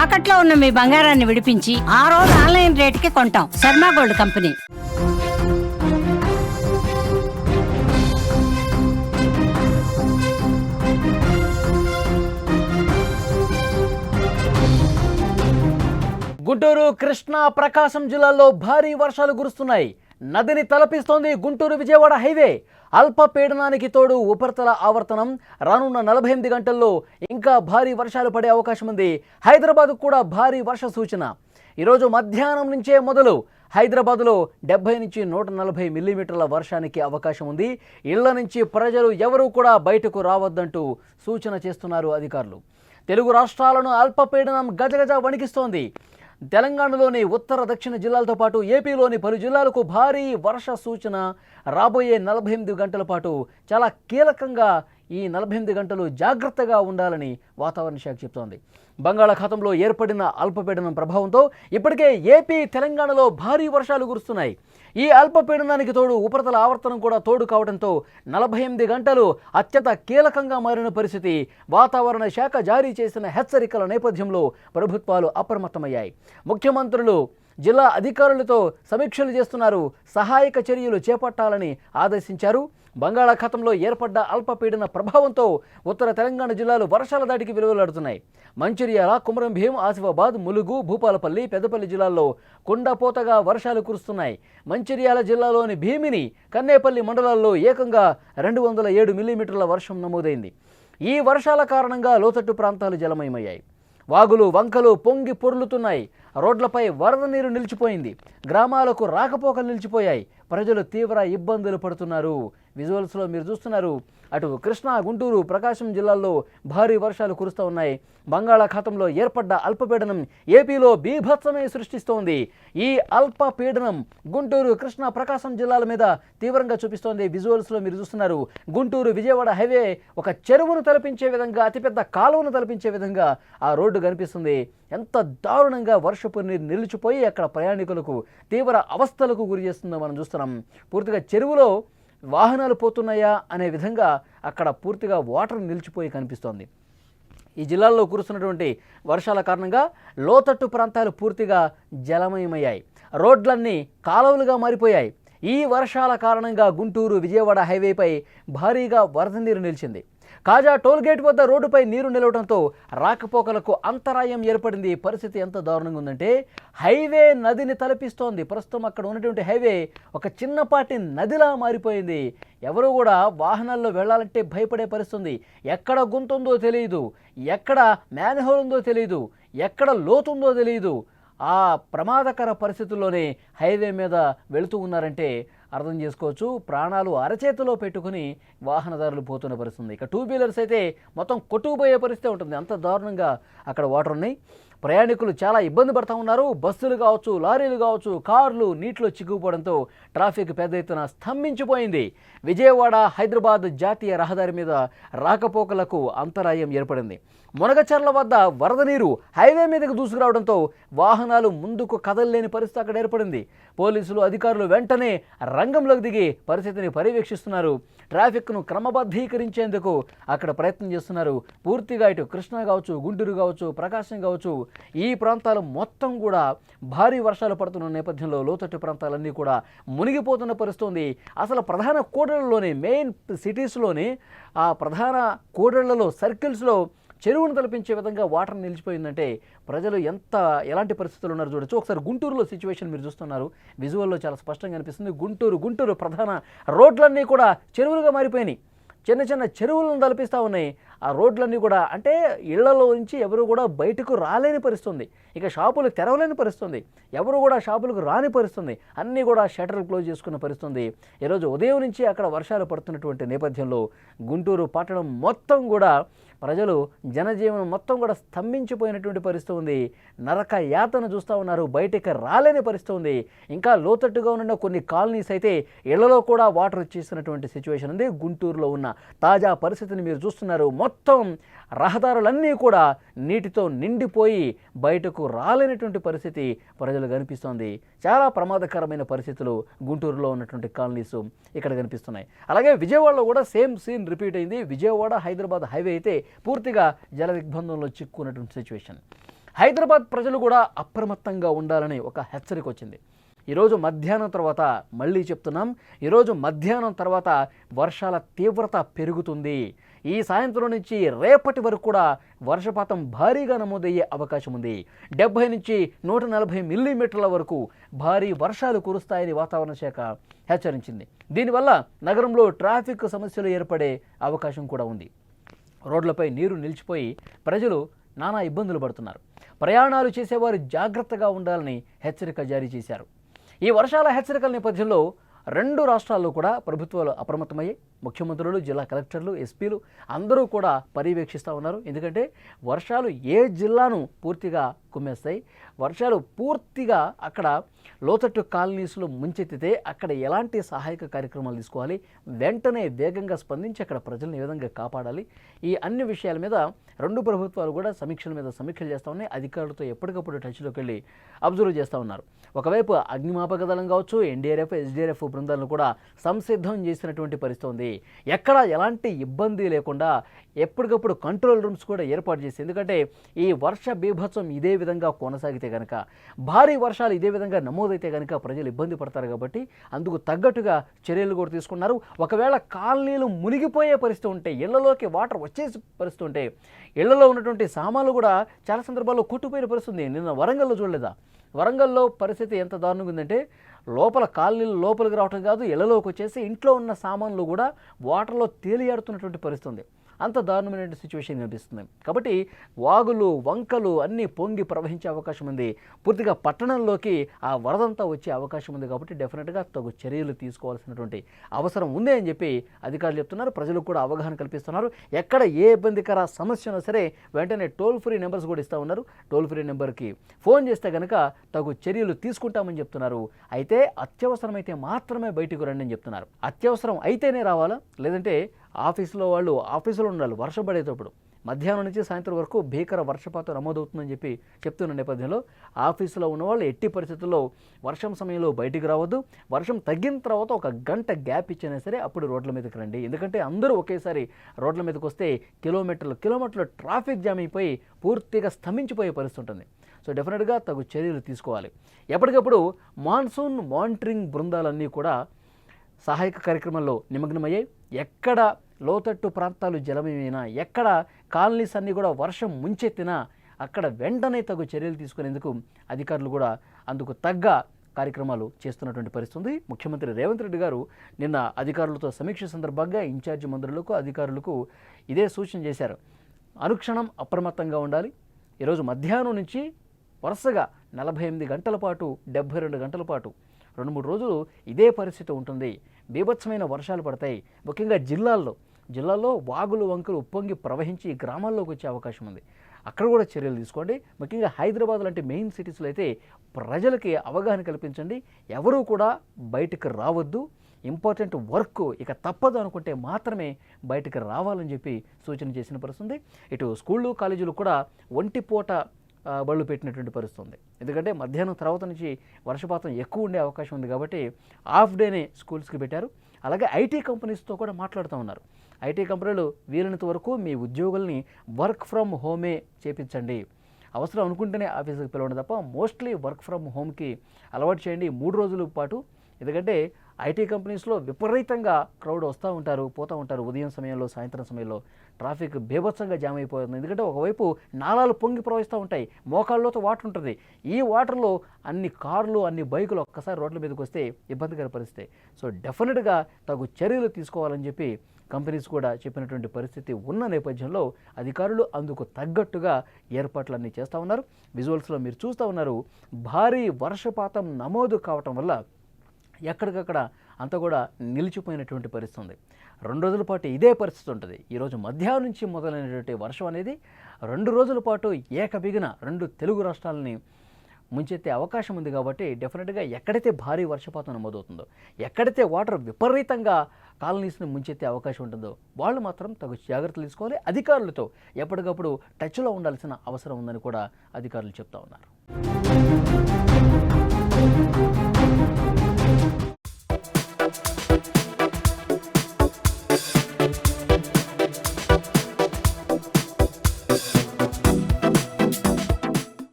తాకట్లో ఉన్న మీ బంగారాన్ని విడిపించి ఆ రోజు ఆన్లైన్ రేటుకి కొంటాం. Sharma gold company. గుంటూరు, కృష్ణా, ప్రకాశం జిల్లాల్లో భారీ వర్షాలు కురుస్తున్నాయి. నదిని తలపిస్తోంది గుంటూరు విజయవాడ హైవే. అల్పపీడనానికి తోడు ఉపరితల ఆవర్తనం. రానున్న 48 గంటల్లో ఇంకా భారీ వర్షాలు పడే అవకాశం ఉంది. హైదరాబాద్కు కూడా భారీ వర్ష సూచన. ఈరోజు మధ్యాహ్నం నుంచే మొదలు హైదరాబాద్లో 70 నుంచి 140 మిల్లీమీటర్ల వర్షానికి అవకాశం ఉంది. ఇళ్ల నుంచి ప్రజలు ఎవరూ కూడా బయటకు రావద్దంటూ సూచన చేస్తున్నారు అధికారులు. తెలుగు రాష్ట్రాలను అల్పపీడనం గజగజ వణికిస్తోంది. తెలంగాణలోని ఉత్తర దక్షిణ జిల్లాలతో పాటు ఏపీలోని పలు జిల్లాలకు భారీ వర్ష సూచన. రాబోయే 48 గంటల పాటు చాలా కీలకంగా ఈ 48 గంటలు జాగ్రత్తగా ఉండాలని వాతావరణ శాఖ చెబుతోంది. బంగాళాఖాతంలో ఏర్పడిన అల్పపీడనం ప్రభావంతో ఇప్పటికే ఏపీ, తెలంగాణలో భారీ వర్షాలు కురుస్తున్నాయి. ఈ అల్పపీడనానికి తోడు ఉపరితల ఆవర్తనం కూడా తోడు కావడంతో 48 గంటలు అత్యంత కీలకంగా మారిన పరిస్థితి. వాతావరణ శాఖ జారీ చేసిన హెచ్చరికల నేపథ్యంలో ప్రభుత్వాలు అప్రమత్తమయ్యాయి. ముఖ్యమంత్రులు జిల్లా అధికారులతో సమీక్షలు చేస్తున్నారు. సహాయక చర్యలు చేపట్టాలని ఆదేశించారు. బంగాళాఖాతంలో ఏర్పడ్డ అల్పపీడన ప్రభావంతో ఉత్తర తెలంగాణ జిల్లాలు వర్షాల దాటికి విలువలాడుతున్నాయి. మంచిర్యాల, కుమరం భీం, ఆసిఫాబాద్, ములుగు, భూపాలపల్లి, పెద్దపల్లి జిల్లాల్లో కుండపోతగా వర్షాలు కురుస్తున్నాయి. మంచిర్యాల జిల్లాలోని భీమిని, కన్నేపల్లి మండలాల్లో ఏకంగా 207 మిల్లీమీటర్ల వర్షం నమోదైంది. ఈ వర్షాల కారణంగా లోతట్టు ప్రాంతాలు జలమయమయ్యాయి. వాగులు, వంకలు పొంగి పొర్లుతున్నాయి. రోడ్లపై వరద నీరు నిలిచిపోయింది. గ్రామాలకు రాకపోకలు నిలిచిపోయాయి. ప్రజలు తీవ్ర ఇబ్బందులు పడుతున్నారు. విజువల్స్లో మీరు చూస్తున్నారు. అటు కృష్ణా, గుంటూరు, ప్రకాశం జిల్లాల్లో భారీ వర్షాలు కురుస్తూ ఉన్నాయి. బంగాళాఖాతంలో ఏర్పడ్డ అల్పపీడనం ఏపీలో బీభత్సమే సృష్టిస్తోంది. ఈ అల్పపీడనం గుంటూరు, కృష్ణా, ప్రకాశం జిల్లాల మీద తీవ్రంగా చూపిస్తోంది. విజువల్స్లో మీరు చూస్తున్నారు. గుంటూరు విజయవాడ హైవే ఒక చెరువును తలపించే విధంగా, అతిపెద్ద కాలువను తలపించే విధంగా ఆ రోడ్డు కనిపిస్తుంది. ఎంత దారుణంగా వర్షపు నీరు నిలిచిపోయి అక్కడ ప్రయాణికులకు తీవ్ర అవస్థలకు గురి చేస్తుందో మనం చూస్తున్నాం. పూర్తిగా చెరువులో వాహనాలు పోతున్నాయా అనే విధంగా అక్కడ పూర్తిగా వాటర్ నిలిచిపోయి కనిపిస్తోంది. ఈ జిల్లాల్లో కురుస్తున్నటువంటి వర్షాల కారణంగా లోతట్టు ప్రాంతాలు పూర్తిగా జలమయమయ్యాయి. రోడ్లన్నీ కాలువలుగా మారిపోయాయి. ఈ వర్షాల కారణంగా గుంటూరు విజయవాడ హైవేపై భారీగా వరద నీరు నిలిచింది. కాజా టోల్గేట్ వద్ద రోడ్డుపై నీరు నిలవడంతో రాకపోకలకు అంతరాయం ఏర్పడింది. పరిస్థితి ఎంత దారుణంగా ఉందంటే హైవే నదిని తలపిస్తోంది. ప్రస్తుతం అక్కడ ఉన్నటువంటి హైవే ఒక చిన్నపాటి నదిలా మారిపోయింది. ఎవరు కూడా వాహనాల్లో వెళ్ళాలంటే భయపడే పరిస్థితి. ఎక్కడ గుంతుందో తెలియదు, ఎక్కడ మ్యాన్హోల్ ఉందో తెలియదు, ఎక్కడ లోతుందో తెలియదు. ఆ ప్రమాదకర పరిస్థితుల్లోనే హైవే మీద వెళుతూ ఉన్నారంటే అర్థం చేసుకోవచ్చు. ప్రాణాలు అరచేతిలో పెట్టుకుని వాహనదారులు పోతున్న పరిస్థితి. ఇక 2 వీలర్స్ అయితే మొత్తం కొట్టుకుపోయే పరిస్థితి ఉంటుంది. అంత దారుణంగా అక్కడ వాటర్ ఉన్నాయి. ప్రయాణికులు చాలా ఇబ్బంది పడుతూ ఉన్నారు. బస్సులు కావచ్చు, లారీలు కావచ్చు, కార్లు నీటిలో చిక్కుపోవడంతో ట్రాఫిక్ పెద్ద ఎత్తున స్తంభించిపోయింది. విజయవాడ, హైదరాబాద్ జాతీయ రహదారి మీద రాకపోకలకు అంతరాయం ఏర్పడింది. మునగచర్ల వద్ద వరద నీరు హైవే మీదకు దూసుకురావడంతో వాహనాలు ముందుకు కదలలేని పరిస్థితి అక్కడ ఏర్పడింది. పోలీసులు, అధికారులు వెంటనే రంగంలోకి దిగి పరిస్థితిని పర్యవేక్షిస్తున్నారు. ట్రాఫిక్ను క్రమబద్ధీకరించేందుకు అక్కడ ప్రయత్నం చేస్తున్నారు. పూర్తిగా ఇటు కృష్ణా కావచ్చు, గుంటూరు కావచ్చు, ప్రకాశం కావచ్చు, ఈ ప్రాంతాలు మొత్తం కూడా భారీ వర్షాలు పడుతున్న నేపథ్యంలో లోతట్టు ప్రాంతాలన్నీ కూడా మునిగిపోతున్న పరిస్థితి ఉంది. అసలు ప్రధాన కూడళ్లలోని, మెయిన్ సిటీస్లోని ఆ ప్రధాన కూడళ్లలో, సర్కిల్స్లో చెరువును తలపించే విధంగా వాటర్ నిలిచిపోయిందంటే ప్రజలు ఎలాంటి పరిస్థితులు ఉన్నారు చూడొచ్చు. ఒకసారి గుంటూరులో సిచ్యువేషన్ మీరు చూస్తున్నారు. విజువల్లో చాలా స్పష్టంగా అనిపిస్తుంది. గుంటూరు ప్రధాన రోడ్లన్నీ కూడా చెరువులుగా మారిపోయినాయి. చిన్న చిన్న చెరువులను తలపిస్తూ ఉన్నాయి. ఆ రోడ్లన్నీ కూడా అంటే ఇళ్లలో నుంచి ఎవరు కూడా బయటకు రాలేని పరిస్థితుంది. ఇక షాపులు తెరవలేని పరిస్థితుంది. ఎవరు కూడా షాపులకు రాని పరిస్థితుంది. అన్నీ కూడా షట్టర్లు క్లోజ్ చేసుకున్న పరిస్థితుంది. ఈరోజు ఉదయం నుంచి అక్కడ వర్షాలు పడుతున్నటువంటి నేపథ్యంలో గుంటూరు పట్టణం మొత్తం కూడా ప్రజలు, జనజీవనం మొత్తం కూడా స్తంభించిపోయినటువంటి పరిస్థితి ఉంది. నరక యాతన చూస్తూ ఉన్నారు. బయటకు రాలేని పరిస్థితి ఉంది. ఇంకా లోతట్టుగా ఉన్న కొన్ని కాలనీస్ అయితే ఇళ్లలో కూడా వాటర్ వచ్చేసినటువంటి సిచ్యువేషన్ ఉంది. గుంటూరులో ఉన్న తాజా పరిస్థితిని మీరు చూస్తున్నారు. మొత్తం రహదారులన్నీ కూడా నీటితో నిండిపోయి బయటకు రాలేనటువంటి పరిస్థితి ప్రజలు కనిపిస్తోంది. చాలా ప్రమాదకరమైన పరిస్థితులు గుంటూరులో ఉన్నటువంటి కాలనీస్ ఇక్కడ కనిపిస్తున్నాయి. అలాగే విజయవాడలో కూడా సేమ్ సీన్ రిపీట్ అయింది. విజయవాడ, హైదరాబాద్ హైవే అయితే పూర్తిగా జల దిగ్బంధంలో చిక్కున్నటువంటి సిచ్యువేషన్. హైదరాబాద్ ప్రజలు కూడా అప్రమత్తంగా ఉండాలని ఒక హెచ్చరిక వచ్చింది. ఈరోజు మధ్యాహ్నం తర్వాత, మళ్ళీ చెప్తున్నాం, ఈరోజు మధ్యాహ్నం తర్వాత వర్షాల తీవ్రత పెరుగుతుంది. ఈ సాయంత్రం నుంచి రేపటి వరకు కూడా వర్షపాతం భారీగా నమోదయ్యే అవకాశం ఉంది. 70 నుంచి 140 మిల్లీమీటర్ల వరకు భారీ వర్షాలు కురుస్తాయని వాతావరణ శాఖ హెచ్చరించింది. దీనివల్ల నగరంలో ట్రాఫిక్ సమస్యలు ఏర్పడే అవకాశం కూడా ఉంది. రోడ్లపై నీరు నిలిచిపోయి ప్రజలు నానా ఇబ్బందులు పడుతున్నారు. ప్రయాణాలు చేసేవారు జాగ్రత్తగా ఉండాలని హెచ్చరిక జారీ చేశారు. ఈ వర్షాల హెచ్చరికల నేపథ్యంలో 2 రాష్ట్రాల్లో కూడా ప్రభుత్వాలు అప్రమత్తమయ్యాయి. ముఖ్యమంత్రులు, జిల్లా కలెక్టర్లు, ఎస్పీలు అందరూ కూడా పర్యవేక్షిస్తూ ఉన్నారు. ఎందుకంటే వర్షాలు ఏ జిల్లాను పూర్తిగా కుమ్మేస్తాయి, వర్షాలు పూర్తిగా అక్కడ లోతట్టు కాలనీస్లో ముంచెత్తితే అక్కడ ఎలాంటి సహాయక కార్యక్రమాలు తీసుకోవాలి, వెంటనే వేగంగా స్పందించి అక్కడ ప్రజలను ఏ విధంగా కాపాడాలి, ఈ అన్ని విషయాల మీద 2 ప్రభుత్వాలు కూడా సమీక్షల మీద సమీక్షలు చేస్తూ ఉన్నాయి. అధికారులతో ఎప్పటికప్పుడు టచ్లోకి వెళ్ళి అబ్జర్వ్ చేస్తూ ఉన్నారు. ఒకవైపు అగ్నిమాపక దళం కావచ్చు, ఎన్డీఆర్ఎఫ్, ఎస్డీఆర్ఎఫ్ బృందాలను కూడా సంసిద్ధం చేసినటువంటి పరిస్థితి ఉంది. ఎక్కడ ఎలాంటి ఇబ్బంది లేకుండా ఎప్పటికప్పుడు కంట్రోల్ రూమ్స్ కూడా ఏర్పాటు చేసి, ఎందుకంటే ఈ వర్ష బీభత్సం ఇదే విధంగా కొనసాగితే కనుక, భారీ వర్షాలు ఇదే విధంగా నమోదైతే కనుక ప్రజలు ఇబ్బంది పడతారు. కాబట్టి అందుకు తగ్గట్టుగా చర్యలు కూడా తీసుకున్నారు. ఒకవేళ కాలనీలు మునిగిపోయే పరిస్థితి ఉంటే, ఇళ్లలోకి వాటర్ వచ్చేసి పరిస్థితి ఉంటే, ఇళ్లలో ఉన్నటువంటి సామాన్లు కూడా చాలా సందర్భాల్లో కొట్టుపోయిన పరిస్థితి. నిన్న వరంగల్లో చూడలేదా? వరంగల్లో పరిస్థితి ఎంత దారుణంగా ఉందంటే, లోపల కాలనీలు లోపలికి రావటం కాదు, ఇళ్లలోకి వచ్చేసి ఇంట్లో ఉన్న సామాన్లు కూడా వాటర్లో తేలియాడుతున్నటువంటి పరిస్థితి ఉంది. అంత దారుణమైన సిచ్యువేషన్ కనిపిస్తుంది. కాబట్టి వాగులు, వంకలు అన్నీ పొంగి ప్రవహించే అవకాశం ఉంది. పూర్తిగా పట్టణంలోకి ఆ వరదంతా వచ్చే అవకాశం ఉంది. కాబట్టి డెఫినెట్గా తగు చర్యలు తీసుకోవాల్సినటువంటి అవసరం ఉంది అని చెప్పి అధికారులు చెప్తున్నారు. ప్రజలకు కూడా అవగాహన కల్పిస్తున్నారు. ఎక్కడ ఏ ఇబ్బందికర సమస్య ఉన్నా సరే వెంటనే టోల్ ఫ్రీ నెంబర్స్ కూడా ఇస్తూ ఉన్నారు. టోల్ ఫ్రీ నెంబర్కి ఫోన్ చేస్తే కనుక తగు చర్యలు తీసుకుంటామని చెప్తున్నారు. అయితే అత్యవసరమైతే మాత్రమే బయటకు రండి అని చెప్తున్నారు. అత్యవసరం అయితేనే రావాలా, లేదంటే ఆఫీసులో వాళ్ళు ఆఫీసులో ఉండాలి. వర్షం పడేటప్పుడు మధ్యాహ్నం నుంచి సాయంత్రం వరకు భీకర వర్షపాతం నమోదవుతుందని చెప్పి చెప్తున్న నేపథ్యంలో ఆఫీసులో ఉన్నవాళ్ళు ఎట్టి పరిస్థితుల్లో వర్షం సమయంలో బయటికి రావద్దు. వర్షం తగ్గిన తర్వాత 1 గంట గ్యాప్ ఇచ్చినా సరే అప్పుడు రోడ్ల మీదకి రండి. ఎందుకంటే అందరూ ఒకేసారి రోడ్ల మీదకి వస్తే కిలోమీటర్లు ట్రాఫిక్ జామ్ అయిపోయి పూర్తిగా స్తంభించిపోయే పరిస్థితి ఉంటుంది. సో డెఫినెట్గా తగు చర్యలు తీసుకోవాలి. ఎప్పటికప్పుడు మాన్సూన్ మానిటరింగ్ బృందాలన్నీ కూడా సహాయక కార్యక్రమంలో నిమగ్నమయ్యాయి. ఎక్కడ లోతట్టు ప్రాంతాలు జలమయమైనా, ఎక్కడ కాలనీస్ అన్నీ కూడా వర్షం ముంచెత్తినా అక్కడ వెంటనే తగు చర్యలు తీసుకునేందుకు అధికారులు కూడా అందుకు తగ్గ కార్యక్రమాలు చేస్తున్నటువంటి పరిస్థితి ఉంది. ముఖ్యమంత్రి రేవంత్ రెడ్డి గారు నిన్న అధికారులతో సమీక్ష సందర్భంగా ఇన్ఛార్జి మంత్రులకు, అధికారులకు ఇదే సూచన చేశారు. అనుక్షణం అప్రమత్తంగా ఉండాలి. ఈరోజు మధ్యాహ్నం నుంచి వరుసగా 48 గంటల పాటు, 72 గంటల పాటు 2-3 రోజులు ఇదే పరిస్థితి ఉంటుంది. బీభత్సమైన వర్షాలు పడతాయి. ముఖ్యంగా జిల్లాల్లో వాగులు, వంకలు ఉప్పొంగి ప్రవహించి గ్రామాల్లోకి వచ్చే అవకాశం ఉంది. అక్కడ కూడా చర్యలు తీసుకోండి. ముఖ్యంగా హైదరాబాద్ లాంటి మెయిన్ సిటీస్లో అయితే ప్రజలకి అవగాహన కల్పించండి. ఎవరూ కూడా బయటకు రావద్దు. ఇంపార్టెంట్ వర్క్ ఇక తప్పదు అనుకుంటే మాత్రమే బయటకు రావాలని చెప్పి సూచన చేసిన పరిస్థితుంది. ఇటు స్కూళ్ళు, కాలేజీలు కూడా ఒంటిపూట బళ్ళు పెట్టినటువంటి పరిస్థితి ఉంది. ఎందుకంటే మధ్యాహ్నం తర్వాత నుంచి వర్షపాతం ఎక్కువ ఉండే అవకాశం ఉంది. కాబట్టి హాఫ్ డేనే స్కూల్స్కి పెట్టారు. అలాగే ఐటీ కంపెనీస్తో కూడా మాట్లాడుతూ ఉన్నారు. ఐటీ కంపెనీలు వీలైనంత వరకు మీ ఉద్యోగుల్ని వర్క్ ఫ్రమ్ హోమే చేపించండి. అవసరం అనుకుంటేనే ఆఫీస్కి పిలవండి తప్ప మోస్ట్లీ వర్క్ ఫ్రమ్ హోమ్కి అలవాటు చేయండి 3 రోజుల పాటు. ఎందుకంటే ఐటీ కంపెనీస్లో విపరీతంగా క్రౌడ్ వస్తూ ఉంటారు, పోతూ ఉంటారు. ఉదయం సమయంలో, సాయంత్రం సమయంలో ట్రాఫిక్ బీభత్సంగా జామ్ అయిపోతుంది. ఎందుకంటే ఒకవైపు నాలాలు పొంగి ప్రవహిస్తూ ఉంటాయి, మోకాళ్ళతో వాటర్ ఉంటుంది. ఈ వాటర్లో అన్ని కార్లు, అన్ని బైకులు ఒక్కసారి రోడ్ల మీదకి వస్తే ఇబ్బందికర పరిస్థితి. సో డెఫినెట్గా తగు చర్యలు తీసుకోవాలని చెప్పి కంపెనీస్ కూడా చెప్పినటువంటి పరిస్థితి ఉన్న నేపథ్యంలో అధికారులు అందుకు తగ్గట్టుగా ఏర్పాట్లన్నీ చేస్తూ ఉన్నారు. విజువల్స్లో మీరు చూస్తూ ఉన్నారు. భారీ వర్షపాతం నమోదు కావటం వల్ల ఎక్కడికక్కడ అంతా కూడా నిలిచిపోయినటువంటి పరిస్థితి ఉంది. 2 రోజుల పాటు ఇదే పరిస్థితి ఉంటుంది. ఈరోజు మధ్యాహ్నం నుంచి మొదలైనటువంటి వర్షం అనేది 2 రోజుల పాటు ఏకబిగిన 2 తెలుగు రాష్ట్రాలని ముంచెత్తే అవకాశం ఉంది. కాబట్టి డెఫినెట్గా ఎక్కడైతే భారీ వర్షపాతం నమోదవుతుందో, ఎక్కడైతే వాటర్ విపరీతంగా కాలనీస్ని ముంచెత్తే అవకాశం ఉంటుందో వాళ్ళు మాత్రం తగు జాగ్రత్తలు తీసుకోవాలి. అధికారులతో ఎప్పటికప్పుడు టచ్లో ఉండాల్సిన అవసరం ఉందని కూడా అధికారులు చెప్తా ఉన్నారు.